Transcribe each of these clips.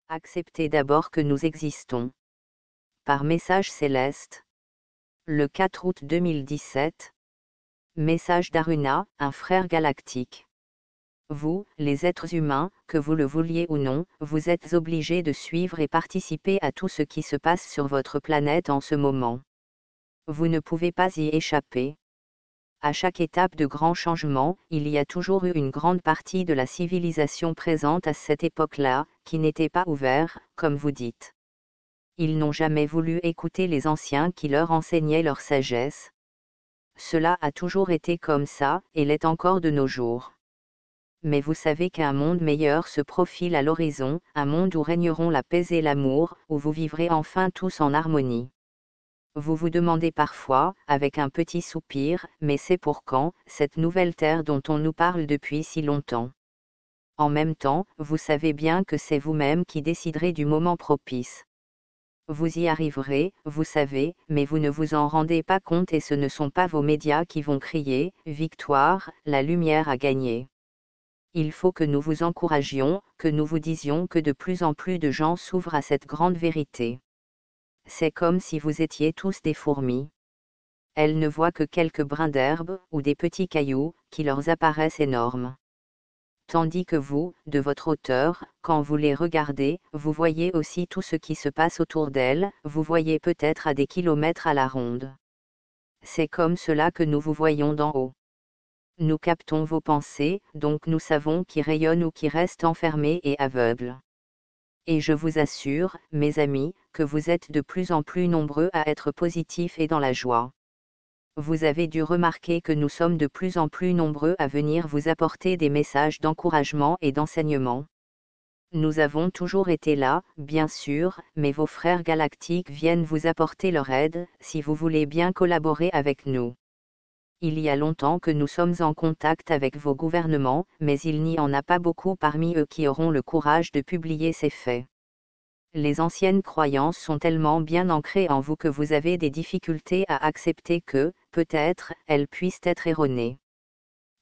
Acceptez d'abord que nous existons. Par message céleste. Le 4 août 2017. Message d'Aruna, un frère galactique. Vous, les êtres humains, que vous le vouliez ou non, vous êtes obligés de suivre et participer à tout ce qui se passe sur votre planète en ce moment. Vous ne pouvez pas y échapper. À chaque étape de grand changement, il y a toujours eu une grande partie de la civilisation présente à cette époque-là, qui n'était pas ouverte, comme vous dites. Ils n'ont jamais voulu écouter les anciens qui leur enseignaient leur sagesse. Cela a toujours été comme ça, et l'est encore de nos jours. Mais vous savez qu'un monde meilleur se profile à l'horizon, un monde où régneront la paix et l'amour, où vous vivrez enfin tous en harmonie. Vous vous demandez parfois, avec un petit soupir, mais c'est pour quand, cette nouvelle terre dont on nous parle depuis si longtemps? En même temps, vous savez bien que c'est vous-même qui déciderez du moment propice. Vous y arriverez, vous savez, mais vous ne vous en rendez pas compte et ce ne sont pas vos médias qui vont crier « Victoire, la lumière a gagné ». Il faut que nous vous encouragions, que nous vous disions que de plus en plus de gens s'ouvrent à cette grande vérité. C'est comme si vous étiez tous des fourmis. Elles ne voient que quelques brins d'herbe, ou des petits cailloux, qui leur apparaissent énormes. Tandis que vous, de votre hauteur, quand vous les regardez, vous voyez aussi tout ce qui se passe autour d'elles, vous voyez peut-être à des kilomètres à la ronde. C'est comme cela que nous vous voyons d'en haut. Nous captons vos pensées, donc nous savons qui rayonnent ou qui restent enfermés et aveugles. Et je vous assure, mes amis, que vous êtes de plus en plus nombreux à être positifs et dans la joie. Vous avez dû remarquer que nous sommes de plus en plus nombreux à venir vous apporter des messages d'encouragement et d'enseignement. Nous avons toujours été là, bien sûr, mais vos frères galactiques viennent vous apporter leur aide, si vous voulez bien collaborer avec nous. Il y a longtemps que nous sommes en contact avec vos gouvernements, mais il n'y en a pas beaucoup parmi eux qui auront le courage de publier ces faits. Les anciennes croyances sont tellement bien ancrées en vous que vous avez des difficultés à accepter que, peut-être, elles puissent être erronées.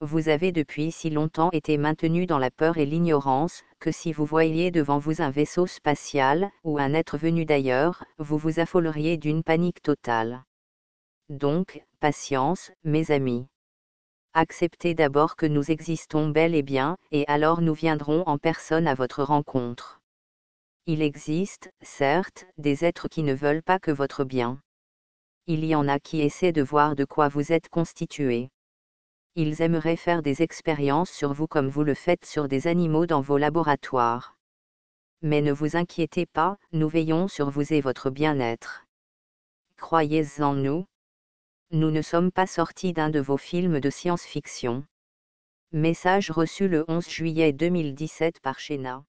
Vous avez depuis si longtemps été maintenu dans la peur et l'ignorance, que si vous voyiez devant vous un vaisseau spatial, ou un être venu d'ailleurs, vous vous affoleriez d'une panique totale. Donc, patience, mes amis. Acceptez d'abord que nous existons bel et bien, et alors nous viendrons en personne à votre rencontre. Il existe, certes, des êtres qui ne veulent pas que votre bien. Il y en a qui essaient de voir de quoi vous êtes constitué. Ils aimeraient faire des expériences sur vous comme vous le faites sur des animaux dans vos laboratoires. Mais ne vous inquiétez pas, nous veillons sur vous et votre bien-être. Croyez en nous. Nous ne sommes pas sortis d'un de vos films de science-fiction. Message reçu le 11 juillet 2017 par Shena.